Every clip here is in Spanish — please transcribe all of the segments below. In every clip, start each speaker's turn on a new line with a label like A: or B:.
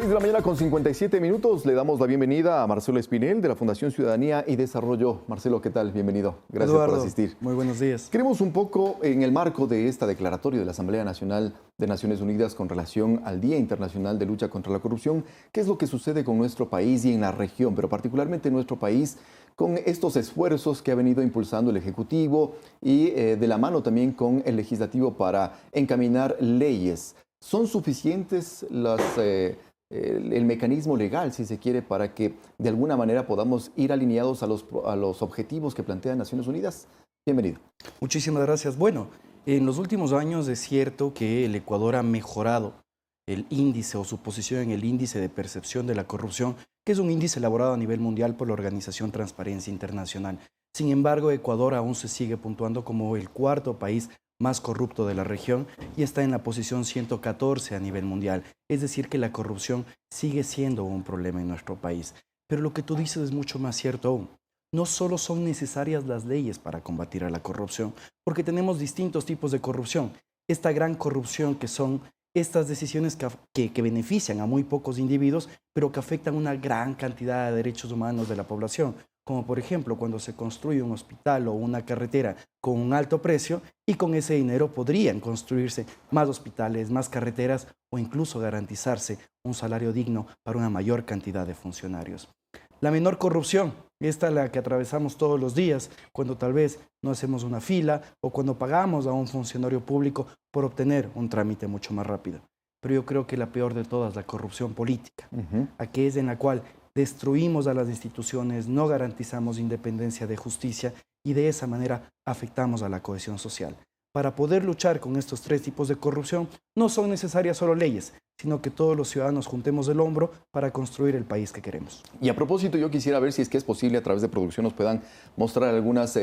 A: 6 de la mañana con 57 minutos. Le damos la bienvenida a Marcelo Espinel de la Fundación Ciudadanía y Desarrollo. Marcelo, ¿qué tal? Bienvenido. Gracias
B: Eduardo,
A: por asistir.
B: Muy buenos días.
A: Queremos un poco, en el marco de esta declaratoria de la Asamblea Nacional de Naciones Unidas con relación al Día Internacional de Lucha contra la Corrupción, ¿qué es lo que sucede con nuestro país y en la región, pero particularmente en nuestro país, con estos esfuerzos que ha venido impulsando el Ejecutivo y de la mano también con el Legislativo para encaminar leyes? ¿Son suficientes el mecanismo legal, si se quiere, para que de alguna manera podamos ir alineados a los objetivos que plantea Naciones Unidas? Bienvenido.
B: Muchísimas gracias. Bueno, en los últimos años es cierto que el Ecuador ha mejorado el índice o su posición en el índice de percepción de la corrupción, que es un índice elaborado a nivel mundial por la organización Transparencia Internacional. Sin embargo, Ecuador aún se sigue puntuando como el cuarto país más corrupto de la región y está en la posición 114 a nivel mundial. Es decir, que la corrupción sigue siendo un problema en nuestro país. Pero lo que tú dices es mucho más cierto aún. No solo son necesarias las leyes para combatir a la corrupción, porque tenemos distintos tipos de corrupción. Esta gran corrupción que son estas decisiones que benefician a muy pocos individuos, pero que afectan una gran cantidad de derechos humanos de la población, como por ejemplo cuando se construye un hospital o una carretera con un alto precio y con ese dinero podrían construirse más hospitales, más carreteras o incluso garantizarse un salario digno para una mayor cantidad de funcionarios. La menor corrupción, esta es la que atravesamos todos los días, cuando tal vez no hacemos una fila o cuando pagamos a un funcionario público por obtener un trámite mucho más rápido. Pero yo creo que la peor de todas, la corrupción política, aquella en la cual destruimos a las instituciones, no garantizamos independencia de justicia y de esa manera afectamos a la cohesión social. Para poder luchar con estos tres tipos de corrupción no son necesarias solo leyes, sino que todos los ciudadanos juntemos el hombro para construir el país que queremos.
A: Y a propósito, yo quisiera ver si es que es posible a través de producción nos puedan mostrar algunos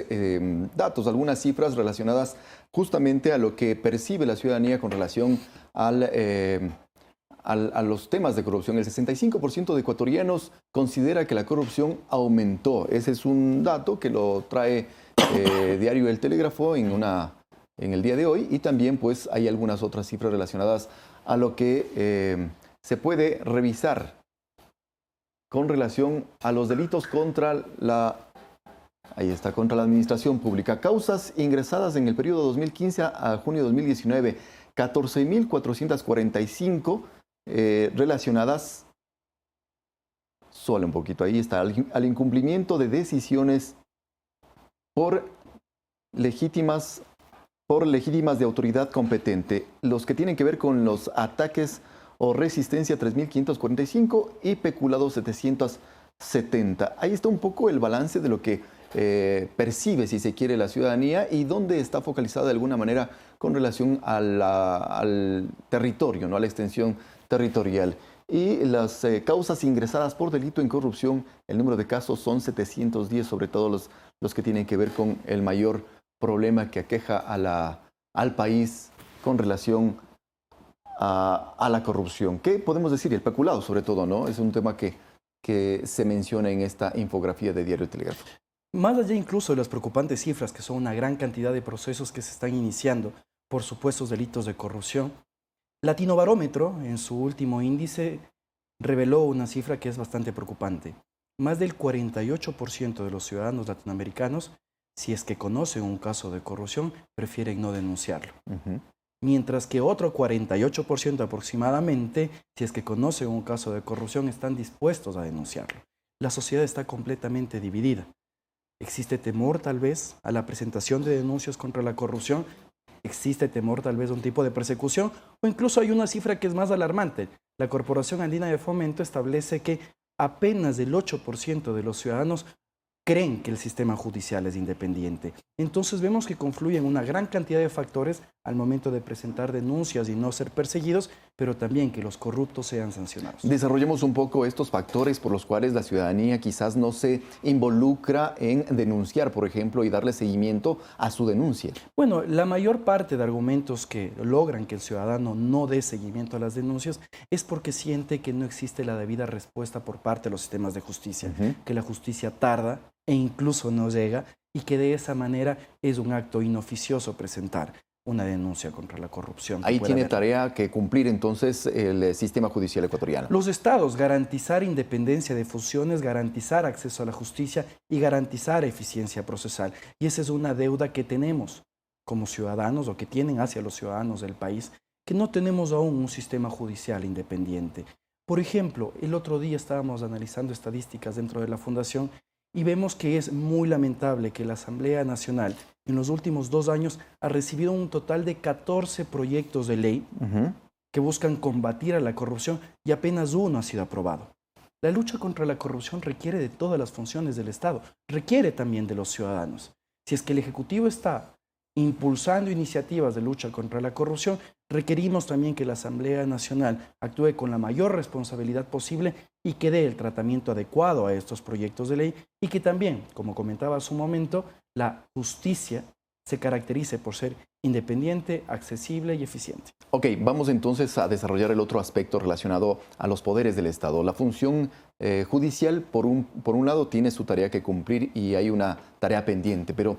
A: datos, algunas cifras relacionadas justamente a lo que percibe la ciudadanía con relación a los temas de corrupción. El 65% de ecuatorianos considera que la corrupción aumentó. Ese es un dato que lo trae Diario El Telégrafo en el día de hoy, y también pues hay algunas otras cifras relacionadas a lo que se puede revisar con relación a los delitos contra contra la administración pública. Causas ingresadas en el periodo 2015 a junio de 2019, 14.445 relacionadas, solo un poquito, ahí está, al incumplimiento de decisiones por legítimas de autoridad competente, los que tienen que ver con los ataques o resistencia 3.545 y peculado 770. Ahí está un poco el balance de lo que percibe, si se quiere, la ciudadanía y dónde está focalizada de alguna manera con relación al territorio, ¿no? A la extensión territorial. Y las causas ingresadas por delito en corrupción, el número de casos son 710, sobre todo los que tienen que ver con el mayor problema que aqueja al país con relación a la corrupción. ¿Qué podemos decir? El peculado, sobre todo, ¿no? Es un tema que se menciona en esta infografía de Diario Telégrafo.
B: Más allá incluso de las preocupantes cifras, que son una gran cantidad de procesos que se están iniciando por supuestos delitos de corrupción, Latinobarómetro, en su último índice, reveló una cifra que es bastante preocupante. Más del 48% de los ciudadanos latinoamericanos, si es que conocen un caso de corrupción, prefieren no denunciarlo. Mientras que otro 48% aproximadamente, si es que conocen un caso de corrupción, están dispuestos a denunciarlo. La sociedad está completamente dividida. Existe temor tal vez a la presentación de denuncias contra la corrupción, existe temor tal vez a un tipo de persecución, o incluso hay una cifra que es más alarmante. La Corporación Andina de Fomento establece que apenas el 8% de los ciudadanos creen que el sistema judicial es independiente. Entonces vemos que confluyen una gran cantidad de factores al momento de presentar denuncias y no ser perseguidos, pero también que los corruptos sean sancionados.
A: Desarrollemos un poco estos factores por los cuales la ciudadanía quizás no se involucra en denunciar, por ejemplo, y darle seguimiento a su denuncia.
B: Bueno, la mayor parte de argumentos que logran que el ciudadano no dé seguimiento a las denuncias es porque siente que no existe la debida respuesta por parte de los sistemas de justicia, que la justicia tarda e incluso no llega y que de esa manera es un acto inoficioso presentar. una denuncia contra la corrupción.
A: Ahí tiene tarea que cumplir entonces el sistema judicial ecuatoriano.
B: Los estados, garantizar independencia de funciones, garantizar acceso a la justicia y garantizar eficiencia procesal. Y esa es una deuda que tenemos como ciudadanos o que tienen hacia los ciudadanos del país, que no tenemos aún un sistema judicial independiente. Por ejemplo, el otro día estábamos analizando estadísticas dentro de la Fundación y vemos que es muy lamentable que la Asamblea Nacional en los últimos 2 años ha recibido un total de 14 proyectos de ley que buscan combatir a la corrupción y apenas uno ha sido aprobado. La lucha contra la corrupción requiere de todas las funciones del Estado, requiere también de los ciudadanos. Si es que el Ejecutivo está impulsando iniciativas de lucha contra la corrupción, requerimos también que la Asamblea Nacional actúe con la mayor responsabilidad posible y que dé el tratamiento adecuado a estos proyectos de ley y que también, como comentaba hace un momento, la justicia se caracterice por ser independiente, accesible y eficiente.
A: Ok, vamos entonces a desarrollar el otro aspecto relacionado a los poderes del Estado. La función judicial, por un lado, tiene su tarea que cumplir y hay una tarea pendiente, pero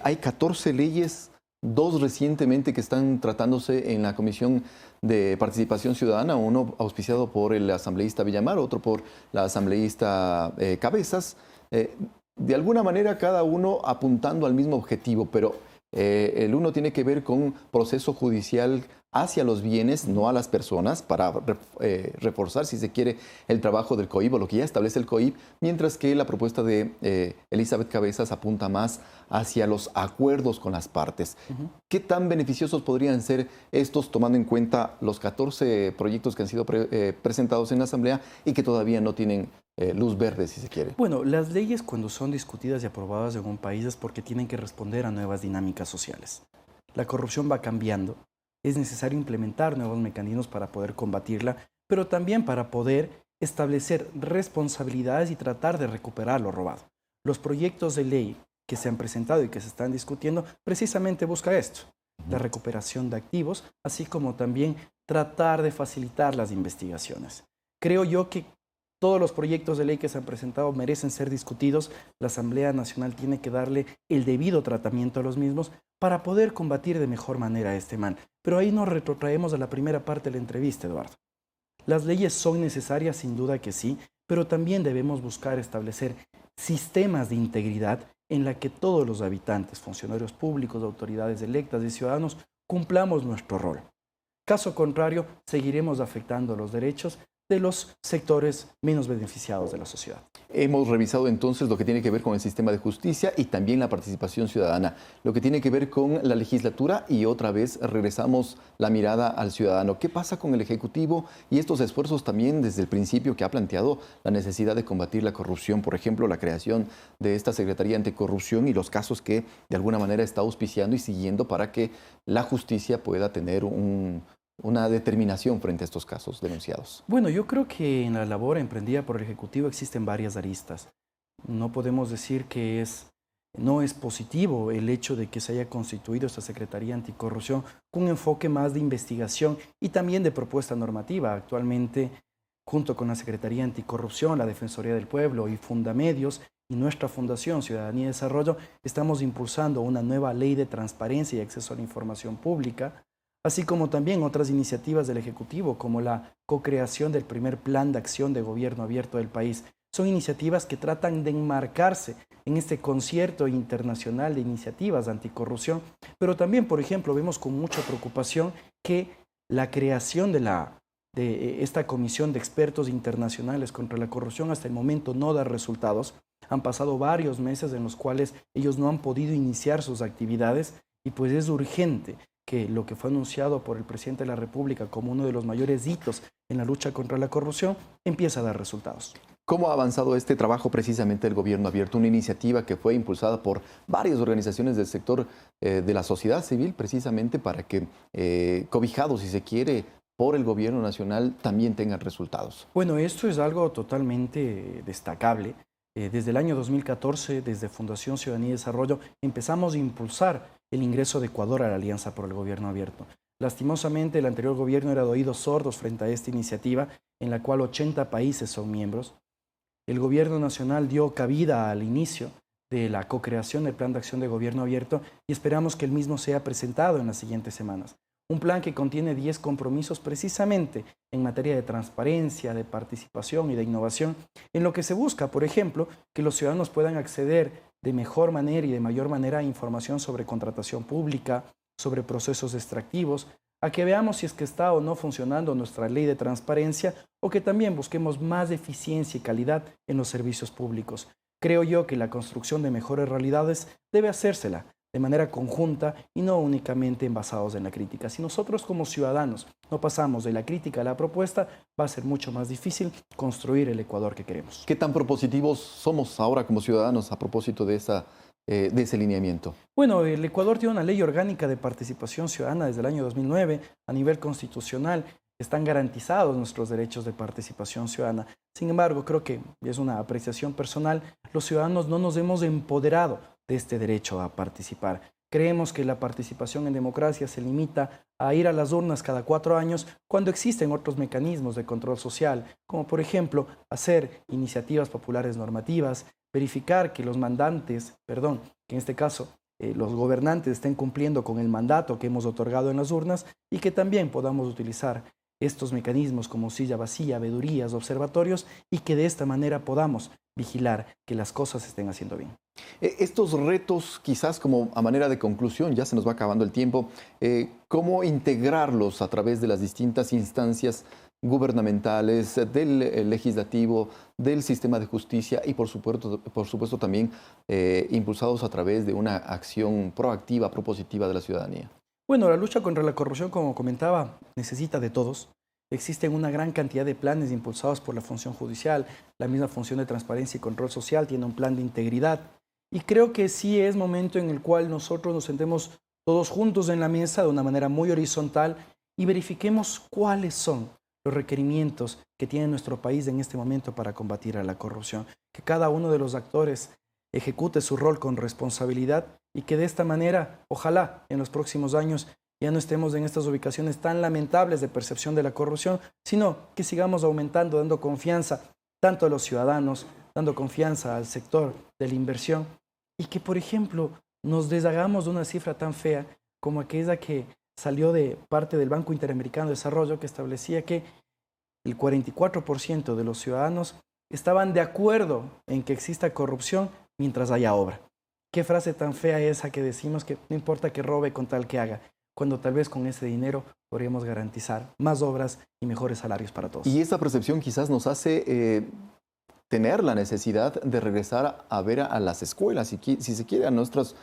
A: hay 14 leyes, 2 recientemente que están tratándose en la Comisión de Participación Ciudadana, uno auspiciado por el asambleísta Villamar, otro por la asambleísta Cabezas. De alguna manera cada uno apuntando al mismo objetivo, pero el uno tiene que ver con proceso judicial hacia los bienes, no a las personas, para reforzar, si se quiere, el trabajo del COIP o lo que ya establece el COIP, mientras que la propuesta de Elizabeth Cabezas apunta más hacia los acuerdos con las partes. ¿Qué tan beneficiosos podrían ser estos, tomando en cuenta los 14 proyectos que han sido presentados en la Asamblea y que todavía no tienen luz verde, si se quiere?
B: Bueno, las leyes cuando son discutidas y aprobadas en un país es porque tienen que responder a nuevas dinámicas sociales. La corrupción va cambiando. Es necesario implementar nuevos mecanismos para poder combatirla, pero también para poder establecer responsabilidades y tratar de recuperar lo robado. Los proyectos de ley que se han presentado y que se están discutiendo precisamente busca esto, la recuperación de activos, así como también tratar de facilitar las investigaciones. Creo yo que todos los proyectos de ley que se han presentado merecen ser discutidos. La Asamblea Nacional tiene que darle el debido tratamiento a los mismos para poder combatir de mejor manera este mal. Pero ahí nos retrotraemos a la primera parte de la entrevista, Eduardo. Las leyes son necesarias, sin duda que sí, pero también debemos buscar establecer sistemas de integridad en la que todos los habitantes, funcionarios públicos, autoridades electas y ciudadanos cumplamos nuestro rol. Caso contrario, seguiremos afectando los derechos de los sectores menos beneficiados de la sociedad.
A: Hemos revisado entonces lo que tiene que ver con el sistema de justicia y también la participación ciudadana, lo que tiene que ver con la legislatura y otra vez regresamos la mirada al ciudadano. ¿Qué pasa con el Ejecutivo y estos esfuerzos también desde el principio que ha planteado la necesidad de combatir la corrupción? Por ejemplo, la creación de esta Secretaría Anticorrupción y los casos que de alguna manera está auspiciando y siguiendo para que la justicia pueda tener una determinación frente a estos casos denunciados.
B: Bueno, yo creo que en la labor emprendida por el Ejecutivo existen varias aristas. No podemos decir que no es positivo el hecho de que se haya constituido esta Secretaría Anticorrupción con un enfoque más de investigación y también de propuesta normativa. Actualmente, junto con la Secretaría Anticorrupción, la Defensoría del Pueblo y Fundamedios y nuestra Fundación Ciudadanía y Desarrollo, estamos impulsando una nueva ley de transparencia y acceso a la información pública, así como también otras iniciativas del Ejecutivo, como la co-creación del primer plan de acción de gobierno abierto del país. Son iniciativas que tratan de enmarcarse en este concierto internacional de iniciativas anticorrupción, pero también, por ejemplo, vemos con mucha preocupación que la creación de esta comisión de expertos internacionales contra la corrupción hasta el momento no da resultados. Han pasado varios meses en los cuales ellos no han podido iniciar sus actividades y pues es urgente que lo que fue anunciado por el presidente de la República como uno de los mayores hitos en la lucha contra la corrupción empieza a dar resultados.
A: ¿Cómo ha avanzado este trabajo precisamente del Gobierno Abierto? Una iniciativa que fue impulsada por varias organizaciones del sector de la sociedad civil precisamente para que, cobijados si se quiere, por el Gobierno Nacional también tengan resultados.
B: Bueno, esto es algo totalmente destacable. Desde el año 2014, desde Fundación Ciudadanía y Desarrollo, empezamos a impulsar el ingreso de Ecuador a la Alianza por el Gobierno Abierto. Lastimosamente, el anterior gobierno era de oídos sordos frente a esta iniciativa, en la cual 80 países son miembros. El Gobierno Nacional dio cabida al inicio de la co-creación del Plan de Acción de Gobierno Abierto y esperamos que el mismo sea presentado en las siguientes semanas. Un plan que contiene 10 compromisos precisamente en materia de transparencia, de participación y de innovación, en lo que se busca, por ejemplo, que los ciudadanos puedan acceder de mejor manera y de mayor manera a información sobre contratación pública, sobre procesos extractivos, a que veamos si es que está o no funcionando nuestra ley de transparencia o que también busquemos más eficiencia y calidad en los servicios públicos. Creo yo que la construcción de mejores realidades debe hacérsela de manera conjunta y no únicamente basados en la crítica. Si nosotros como ciudadanos no pasamos de la crítica a la propuesta, va a ser mucho más difícil construir el Ecuador que queremos.
A: ¿Qué tan propositivos somos ahora como ciudadanos a propósito de ese lineamiento?
B: Bueno, el Ecuador tiene una ley orgánica de participación ciudadana desde el año 2009. A nivel constitucional están garantizados nuestros derechos de participación ciudadana. Sin embargo, creo que, y es una apreciación personal, los ciudadanos no nos hemos empoderado de este derecho a participar. Creemos que la participación en democracia se limita a ir a las urnas cada 4 años cuando existen otros mecanismos de control social, como por ejemplo hacer iniciativas populares normativas, verificar que los que en este caso los gobernantes estén cumpliendo con el mandato que hemos otorgado en las urnas y que también podamos utilizar estos mecanismos como silla vacía, veedurías, observatorios y que de esta manera podamos vigilar que las cosas se estén haciendo bien.
A: Estos retos, quizás como a manera de conclusión, ya se nos va acabando el tiempo, ¿cómo integrarlos a través de las distintas instancias gubernamentales, del legislativo, del sistema de justicia y por supuesto también impulsados a través de una acción proactiva, propositiva de la ciudadanía?
B: Bueno, la lucha contra la corrupción, como comentaba, necesita de todos. Existen una gran cantidad de planes impulsados por la función judicial. La misma función de transparencia y control social tiene un plan de integridad. Y creo que sí es momento en el cual nosotros nos sentemos todos juntos en la mesa de una manera muy horizontal y verifiquemos cuáles son los requerimientos que tiene nuestro país en este momento para combatir a la corrupción. Que cada uno de los actores ejecute su rol con responsabilidad y que de esta manera, ojalá en los próximos años ya no estemos en estas ubicaciones tan lamentables de percepción de la corrupción, sino que sigamos aumentando, dando confianza tanto a los ciudadanos, dando confianza al sector de la inversión y que, por ejemplo, nos deshagamos de una cifra tan fea como aquella que salió de parte del Banco Interamericano de Desarrollo, que establecía que el 44% de los ciudadanos estaban de acuerdo en que exista corrupción mientras haya obra. ¿Qué frase tan fea es esa que decimos que no importa que robe con tal que haga? Cuando tal vez con ese dinero podríamos garantizar más obras y mejores salarios para todos.
A: Y esta percepción quizás nos hace tener la necesidad de regresar a ver a las escuelas, si se quiere, a nuestros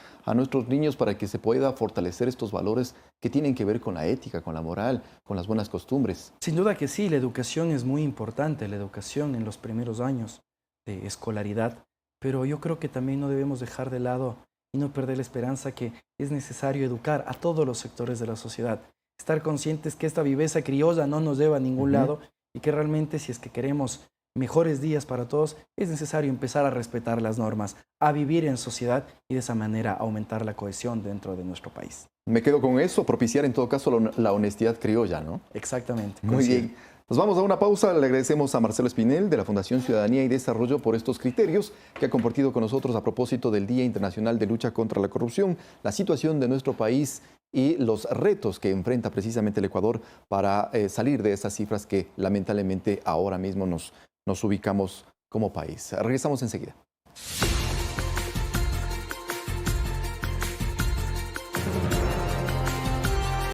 A: niños para que se pueda fortalecer estos valores que tienen que ver con la ética, con la moral, con las buenas costumbres.
B: Sin duda que sí, la educación es muy importante, la educación en los primeros años de escolaridad, pero yo creo que también no debemos dejar de lado y no perder la esperanza que es necesario educar a todos los sectores de la sociedad. Estar conscientes que esta viveza criolla no nos lleva a ningún lado y que realmente si es que queremos mejores días para todos, es necesario empezar a respetar las normas, a vivir en sociedad y de esa manera aumentar la cohesión dentro de nuestro país.
A: Me quedo con eso, propiciar en todo caso la honestidad criolla, ¿no?
B: Exactamente.
A: Muy bien. Nos vamos a una pausa. Le agradecemos a Marcelo Espinel de la Fundación Ciudadanía y Desarrollo por estos criterios que ha compartido con nosotros a propósito del Día Internacional de Lucha contra la Corrupción, la situación de nuestro país y los retos que enfrenta precisamente el Ecuador para salir de esas cifras que lamentablemente ahora mismo nos ubicamos como país. Regresamos enseguida.